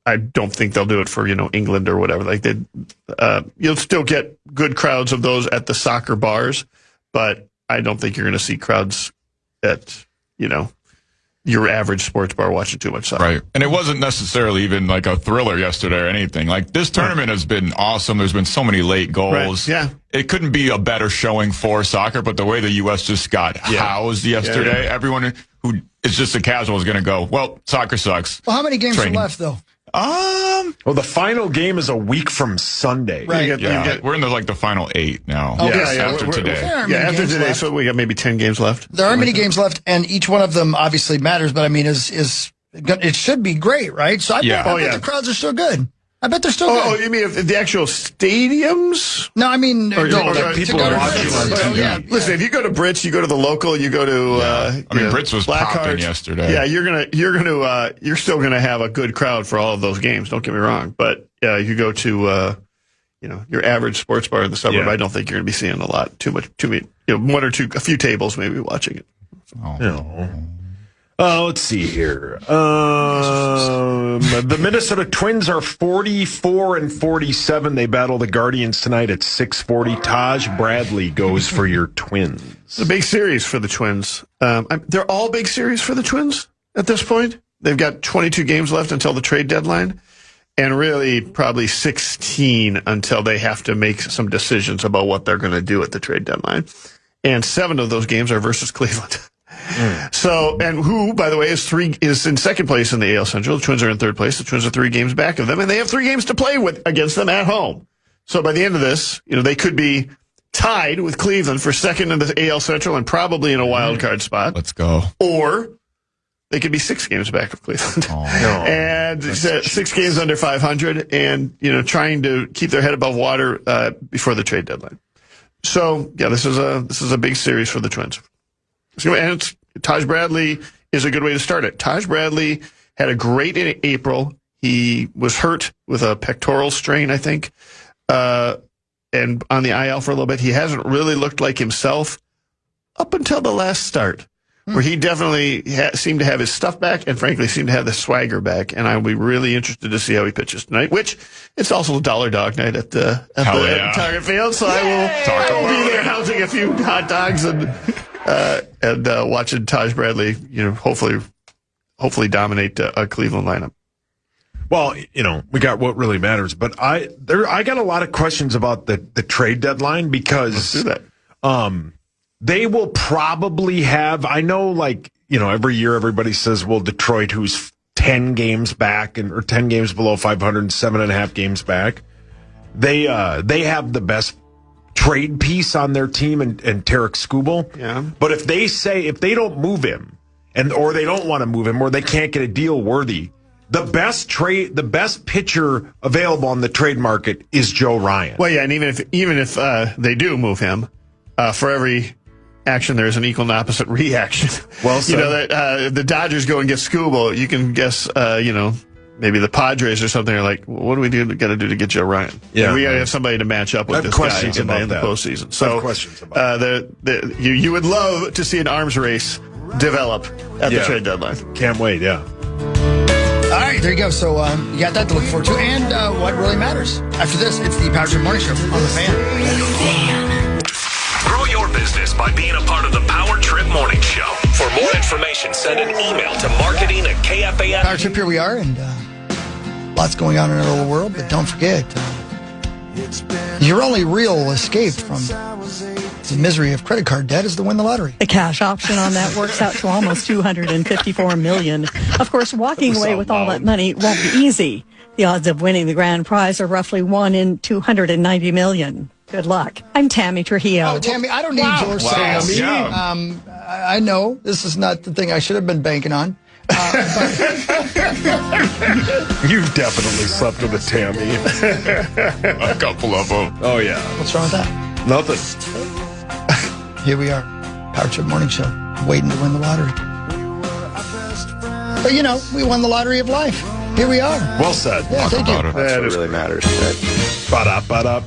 I don't think they'll do it for, England or whatever. Like you'll still get good crowds of those at the soccer bars, but I don't think you're going to see crowds at, your average sports bar watching too much soccer. Right. And it wasn't necessarily even like a thriller yesterday or anything. Like, this tournament has been awesome. There's been so many late goals. Right. Yeah. It couldn't be a better showing for soccer, but the way the U.S. just got housed yesterday, everyone who is just a casual is going to go, well, soccer sucks. Well, how many games are left, though? Well, the final game is a week from Sunday. Right. We're in the final 8 now. Okay. After today. After today, so we got maybe 10 games left. There are many games left, and each one of them obviously matters, but it should be great, right? So I bet the crowds are still good. I bet they're still good. Oh, you mean the actual stadiums? No, I mean people are watching on TV. Yeah. Listen, if you go to Brits, you go to the local, you go to Brits was popping yesterday. Yeah, you're still gonna have a good crowd for all of those games. Don't get me wrong, but you go to your average sports bar in the suburb. I don't think you're gonna be seeing a lot, too many, one or two, a few tables maybe watching it. Let's see here. The Minnesota Twins are 44-47. They battle the Guardians tonight at 6:40. Taj Bradley goes for your Twins. It's a big series for the Twins. They're all big series for the Twins at this point. they've got 22 games left until the trade deadline, and really probably 16 until they have to make some decisions about what they're going to do at the trade deadline. And 7 of those games are versus Cleveland. So, and who, by the way, is in second place in the AL Central. The Twins are in third place. The Twins are 3 games back of them, and they have 3 games to play with against them at home. So by the end of this, they could be tied with Cleveland for second in the AL Central and probably in a wild card spot. Let's go. Or they could be 6 games back of Cleveland. And 6 games under 500 and, trying to keep their head above water before the trade deadline. So, yeah, this is a big series for the Twins. And Taj Bradley is a good way to start it. Taj Bradley had a great April. He was hurt with a pectoral strain, I think, and on the IL for a little bit. He hasn't really looked like himself up until the last start, where he definitely seemed to have his stuff back and, frankly, seemed to have the swagger back. And I'll be really interested to see how he pitches tonight, which it's also $1 dog night at the Target Field. So I will be there housing a few hot dogs and watching Taj Bradley, hopefully dominate a Cleveland lineup. Well, we got what really matters, but I got a lot of questions about the trade deadline because let's do that. They will probably have, I know, every year everybody says, well, Detroit, who's 10 games back or 10 games below 500 and 7.5 games back, they have the best trade piece on their team and Tarek Skubal. Yeah. But if they don't move him or they don't want to move him or they can't get a deal worthy, the best pitcher available on the trade market is Joe Ryan. Well, yeah, and even if they do move him, for every action there is an equal and opposite reaction. Well said. If the Dodgers go and get Skubal, you can guess, maybe the Padres or something are like, what do we got to do to get Joe Ryan? Yeah, we got to have somebody to match up with this guy in the postseason. So questions about you would love to see an arms race develop at the trade deadline. Can't wait. Yeah. All right, there you go. So you got that to look forward to. And what really matters. After this, it's the Power Trip Morning Show on the Fan. Grow your business by being a part of the Power Trip Morning Show. For more information, send an email to marketing@KFAN. Power Trip, here we are, and lots going on in our little world. But don't forget, your only real escape from the misery of credit card debt is to win the lottery. The cash option on that works out to almost $254 million. Of course, walking away with all that money won't be easy. The odds of winning the grand prize are roughly 1 in 290 million. Good luck. I'm Tammy Trujillo. Oh, Tammy, I don't need your service. I know this is not the thing I should have been banking on. You've definitely slept with a Tammy. A couple of them. Oh, yeah. What's wrong with that? Nothing. Here we are, Power Trip Morning Show, waiting to win the lottery. But we won the lottery of life. Here we are. Well said. Yeah, thank you. That's what really matters. Ba-da-ba-da.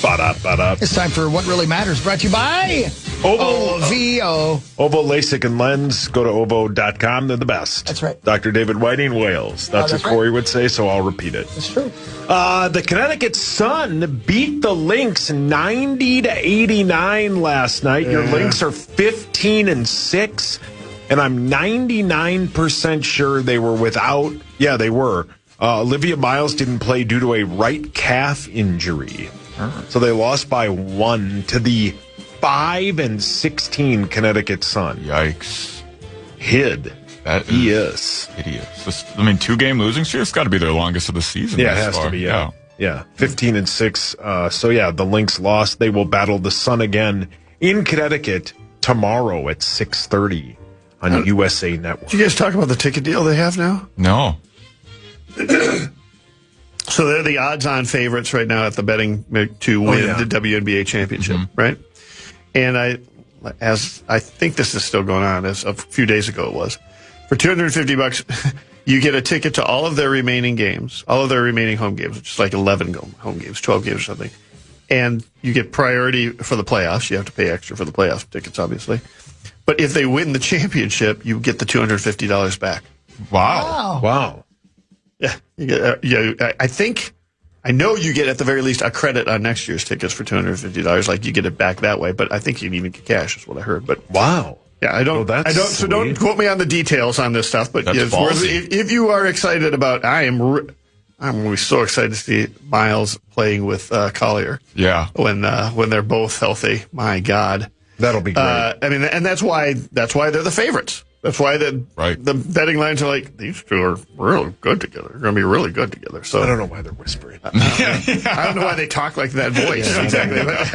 Ba-da-ba-da. It's time for What Really Matters, brought to you by OVO. OVO LASIK and Lens. Go to ovo.com. They're the best. That's right. Dr. David Whiting, Wales. That's what Corey would say, so I'll repeat it. That's true. The Connecticut Sun beat the Lynx 90-89 last night. Your Lynx are 15-6, and I'm 99% sure they were without. Yeah, they were. Olivia Miles didn't play due to a right calf injury. So they lost by 1 to the 5-16 Connecticut Sun. Yikes. That is hideous. 2-game losing streak. It's got to be their longest of the season. Yeah, it has to be. Yeah. 15-6. So the Lynx lost. They will battle the Sun again in Connecticut tomorrow at 6:30 on USA Network. Did you guys talk about the ticket deal they have now? No. So they're the odds-on favorites right now at the betting to win the WNBA championship, right? And I think this is still going on. As a few days ago it was. For $250, you get a ticket to all of their remaining games, all of their remaining home games, which is like 11 home games, 12 games or something. And you get priority for the playoffs. You have to pay extra for the playoff tickets, obviously. But if they win the championship, you get the $250 back. Wow. Yeah, I know you get at the very least a credit on next year's tickets for $250. Like you get it back that way, but I think you can even get cash, is what I heard. But wow, Yeah, I don't. So don't quote me on the details on this stuff. But yes, if you are excited about, I'm really so excited to see Miles playing with Collier. Yeah, when they're both healthy. My God, that'll be great. I mean, and that's why they're the favorites. That's why the betting lines are like, these two are real good together. They're going to be really good together. So I don't know why they're whispering. I don't know why they talk like that voice. Yeah, exactly. This?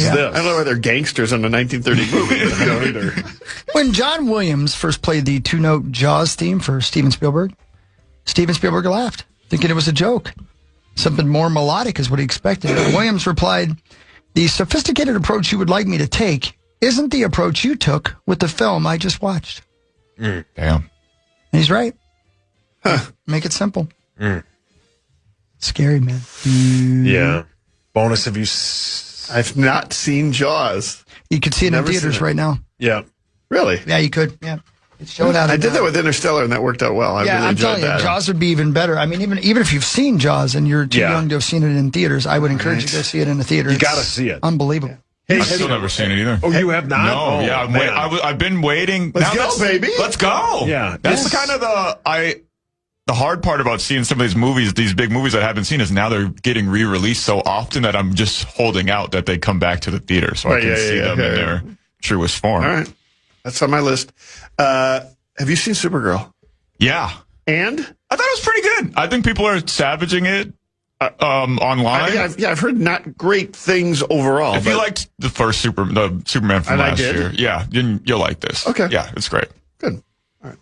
I don't know why they're gangsters in a 1930 movie. When John Williams first played the two-note Jaws theme for Steven Spielberg laughed, thinking it was a joke. Something more melodic is what he expected. Williams replied, "The sophisticated approach you would like me to take isn't the approach you took with the film I just watched." Damn. And he's right. Make it simple. Scary, man. Yeah. Bonus, have you... I've not seen Jaws. You could see it in theaters right now. Yeah. Really? Yeah, you could. Yeah. It's showing out. I did that with Interstellar, and that worked out well. I really I'm enjoyed telling that. you, Jaws would be even better. I mean, even if you've seen Jaws and you're too young to have seen it in theaters, I would encourage you to go see it in the theater. You got to see it. Unbelievable. Hey, I've still never seen it either. Oh, you have not? No, yeah. I've been waiting. Let's go, baby. Let's go. Yeah. That's kind of the hard part about seeing some of these movies, these big movies that I haven't seen, is now they're getting re-released so often that I'm just holding out that they come back to the theater so I can see them in their truest form. All right. That's on my list. Have you seen Supergirl? Yeah. And? I thought it was pretty good. I think people are savaging it online. I've heard not great things overall. If you liked the first Superman from last year, yeah, you'll like this. Okay. Yeah, it's great. Good. All right.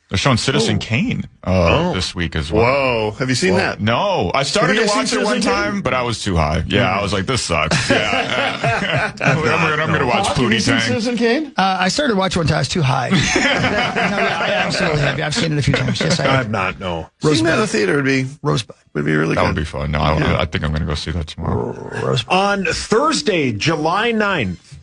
They're showing Citizen Kane this week as well. Whoa. Have you seen that? No. I started to watch it one time, but I was too high. Yeah, I was like, this sucks. Yeah. I'm going to watch Pootie Tang. Citizen Kane? I started watching one time. I was too high. I absolutely have. I've seen it a few times. Yes, I have not. No. Seeing that in the theater would be Rosebud. Would be really good. That would be fun. No, I think I'm going to go see that tomorrow. Rosebud. On Thursday, July 9th,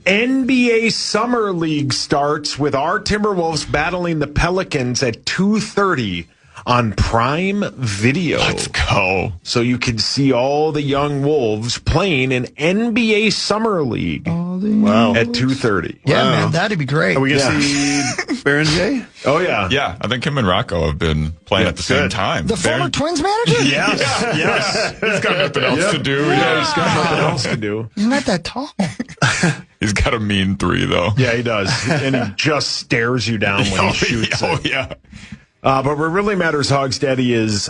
NBA Summer League starts with our Timberwolves battling the Pelicans at 2:30 on Prime Video. Let's go. So you can see all the young Wolves playing in NBA Summer League at 2:30. Yeah, man, that'd be great. Are we going to see Baron J? Oh, yeah. Yeah, I think him and Rocco have been playing at the same time. The former Twins manager? Yes. He's got nothing else to do. Yeah, he's got nothing else to do. He's not that tall. He's got a mean three, though. Yeah, he does. And he just stares you down when he shoots it. Yeah. But what really matters, Hogs Daddy, is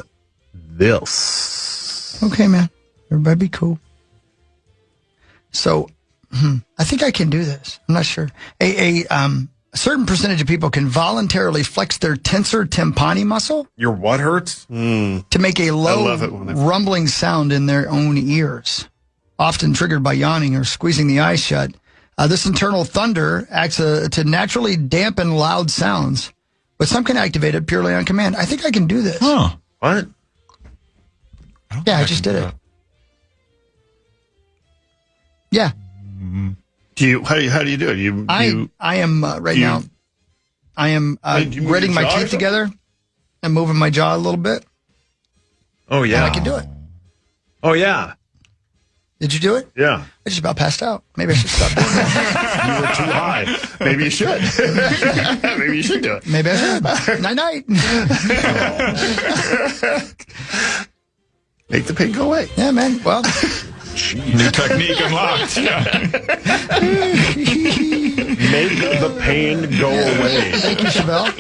this. Okay, man. Everybody be cool. So, I think I can do this. I'm not sure. A certain percentage of people can voluntarily flex their tensor tympani muscle. Your what hurts? To make a low rumbling sound in their own ears, often triggered by yawning or squeezing the eyes shut. This internal thunder acts to naturally dampen loud sounds, but some can activate it purely on command. I think I can do this. Huh. What? Yeah, I just did it. Yeah. How do you do it? I am right now. I am gritting my teeth together and moving my jaw a little bit. Oh yeah, and I can do it. Oh yeah. Did you do it? Yeah. I just about passed out. Maybe I should stop doing that. You were too high. Maybe you should. Maybe you should do it. Maybe I should. Night. Make the pain go away. Yeah, man. Well, new technique unlocked. Yeah. Make the pain go away. Thank you, Chevelle.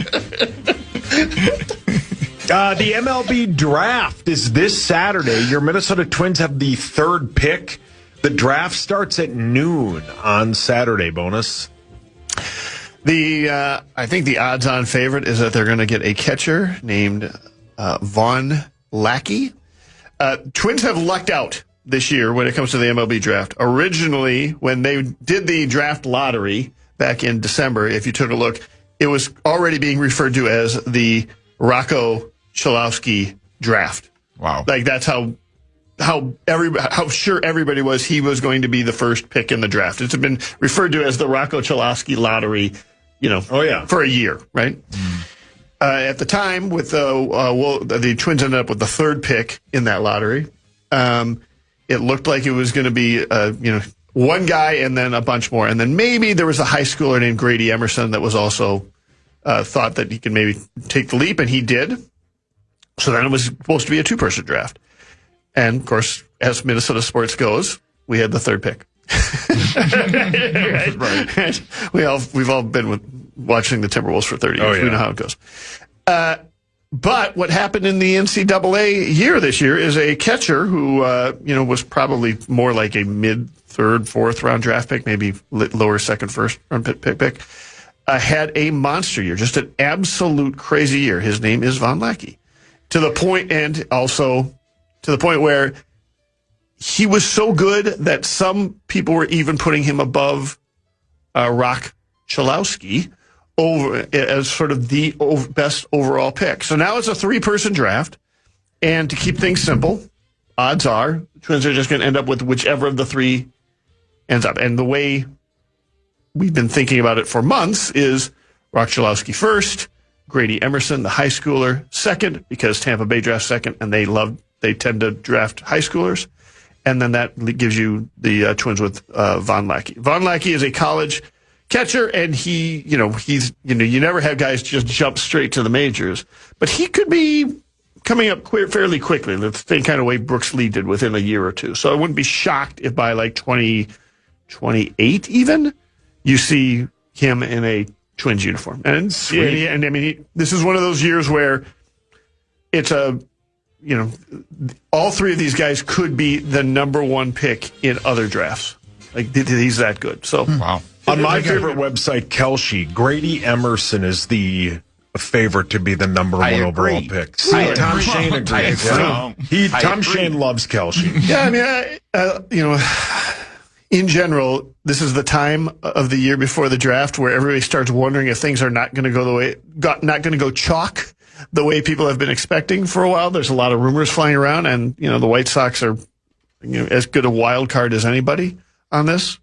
The MLB draft is this Saturday. Your Minnesota Twins have the third pick. The draft starts at noon on Saturday, Bonus. I think the odds-on favorite is that they're going to get a catcher named Vaughn Lackey. Twins have lucked out this year when it comes to the MLB draft. Originally, when they did the draft lottery back in December, if you took a look, it was already being referred to as the Rocco Chalowski draft. Wow. Like that's how sure everybody was he was going to be the first pick in the draft. It's been referred to as the Rocco Chalowski lottery, for a year, right? At the time, with the Twins ended up with the third pick in that lottery. It looked like it was going to be, one guy and then a bunch more. And then maybe there was a high schooler named Grady Emerson that was also thought that he could maybe take the leap, and he did. So then it was supposed to be a 2-person draft. And, of course, as Minnesota sports goes, we had the 3rd pick. Right. We've all been watching the Timberwolves for 30 years. We know how it goes. But what happened in the NCAA year this year is a catcher who, was probably more like a mid-3rd, 4th round draft pick, maybe lower 2nd, 1st round pick, had a monster year, just an absolute crazy year. His name is Von Lackey. To the point where he was so good that some people were even putting him above Rock Chalowski as sort of the best overall pick. So now it's a 3-person draft, and to keep things simple, odds are the Twins are just going to end up with whichever of the 3 ends up. And the way we've been thinking about it for months is Rock Chalowski first, Grady Emerson, the high schooler, second, because Tampa Bay drafts second, and they tend to draft high schoolers. And then that gives you the Twins with Von Lackey. Von Lackey is a college catcher, and you never have guys just jump straight to the majors, but he could be coming up fairly quickly, the same kind of way Brooks Lee did within a year or two. So I wouldn't be shocked if by like 2028 even, you see him in a Twins uniform. And this is one of those years where it's all 3 of these guys could be the number 1 pick in other drafts. Like, he's that good. So, wow. On my favorite website, Kelshi, Grady Emerson is the favorite to be the number 1 overall pick. See, Tom Shane agrees. Tom Shane loves Kelshi. Yeah, in general, this is the time of the year before the draft where everybody starts wondering if things are not going to go chalk the way people have been expecting for a while. There's a lot of rumors flying around, and the White Sox are as good a wild card as anybody on this.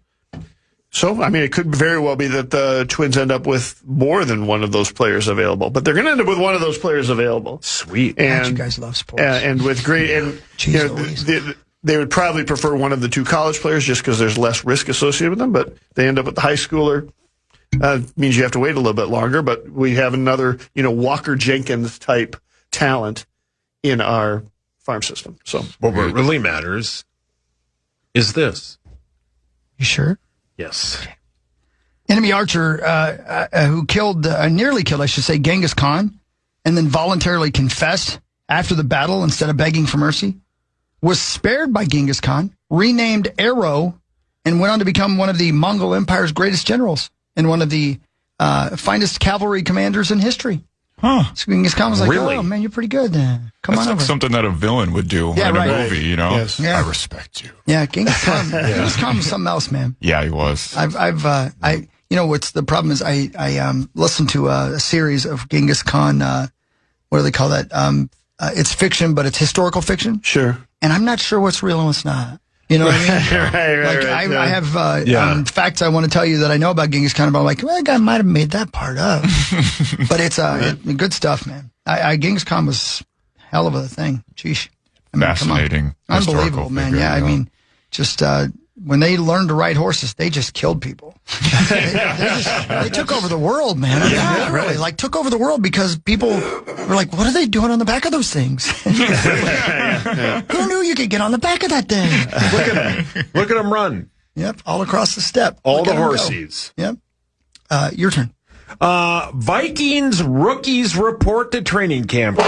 So, it could very well be that the Twins end up with more than one of those players available, but they're going to end up with one of those players available. Sweet. And you guys love sports. And with great, and they would probably prefer one of the 2 college players just because there's less risk associated with them, but they end up with the high schooler. Means you have to wait a little bit longer, but we have another, Walker Jenkins type talent in our farm system. So what really matters is this. You sure? Yes. Enemy archer who nearly killed, I should say, Genghis Khan, and then voluntarily confessed after the battle instead of begging for mercy, was spared by Genghis Khan, renamed Arrow, and went on to become one of the Mongol Empire's greatest generals and one of the finest cavalry commanders in history. Huh. So Genghis Khan was like, really? "Oh, man, you're pretty good. Come on like over." Something that a villain would do in a movie, Yes. Yeah. I respect you. Yeah, Genghis Khan. Genghis Khan was something else, man. Yeah, he was. What's the problem is I listened to a series of Genghis Khan. What do they call that? It's fiction, but it's historical fiction. Sure. And I'm not sure what's real and what's not. You know what I mean? I have facts I want to tell you that I know about Genghis Khan, but I'm like, well, that guy might have made that part up. But it's good stuff, man. Genghis Khan was hell of a thing. Sheesh. Fascinating. Unbelievable, man. Yeah, just when they learned to ride horses, they just killed people. they took over the world, man. Literally, took over the world because people were like, what are they doing on the back of those things? Who knew you could get on the back of that thing? Look at them. Look at them run. Yep, all across the steppe. All the horses. Yep. Your turn. Vikings rookies report to training camp. No.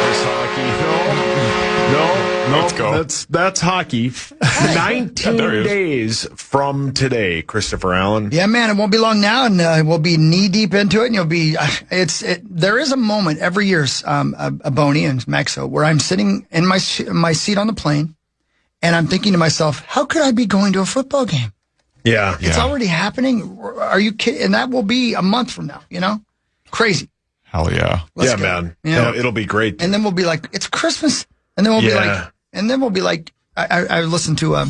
Let's go. That's hockey. 19 days from today, Christopher Allen. Yeah, man, it won't be long now, and we'll be knee deep into it, and you'll be. There is a moment every year, a Boney and Maxo, where I'm sitting in my seat on the plane, and I'm thinking to myself, how could I be going to a football game? Yeah, it's already happening. Are you kidding? And that will be a month from now. Crazy. Hell yeah. Let's go. Man. Yeah. It'll be great. And then we'll be like, it's Christmas. And then we'll be like, I listened to, I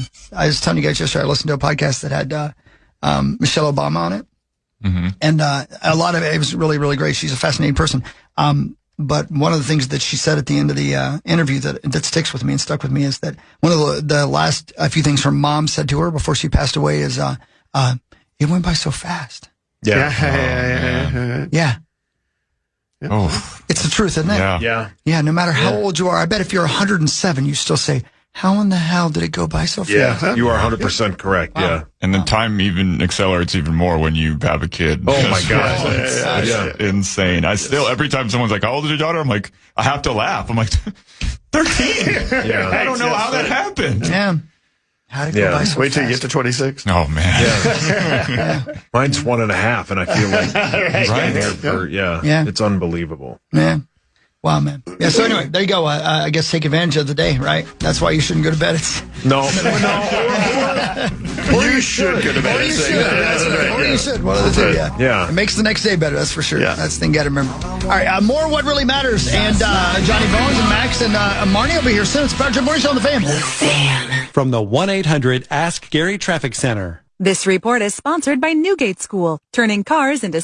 was telling you guys yesterday, I listened to a podcast that had Michelle Obama on it. Mm-hmm. And a lot of it was really, really great. She's a fascinating person. But one of the things that she said at the end of the interview that sticks with me and stuck with me is that one of the last few things her mom said to her before she passed away is, it went by so fast. Yeah. Yeah. Oh, it's the truth, isn't it? Yeah. Yeah. No matter how old you are, I bet if you're 107, you still say, how in the hell did it go by so fast? Yeah, you are 100% correct. Wow. Yeah. And then time even accelerates even more when you have a kid. Oh my God. It's insane. I still, every time someone's like, how old is your daughter? I'm like, I have to laugh. I'm like, 13. Yeah. I don't know how that happened. Yeah. How did it go by so Wait till you fast? get to 26. Oh, man. Yeah. Mine's 1.5, and I feel like it's unbelievable. Yeah. Wow, man. Yeah, so anyway, there you go. I guess take advantage of the day, right? That's why you shouldn't go to bed. No. Or you should go to bed. Or you should. That's right. Or you should. One of the two, Yeah. It makes the next day better, that's for sure. Yeah. That's the thing you got to remember. All right, more What Really Matters. And Johnny Bones and Max and Marnie will be here soon. It's Power Trip Morning Show on the Fan. From the 1-800 Ask Gary Traffic Center. This report is sponsored by Newgate School, turning cars into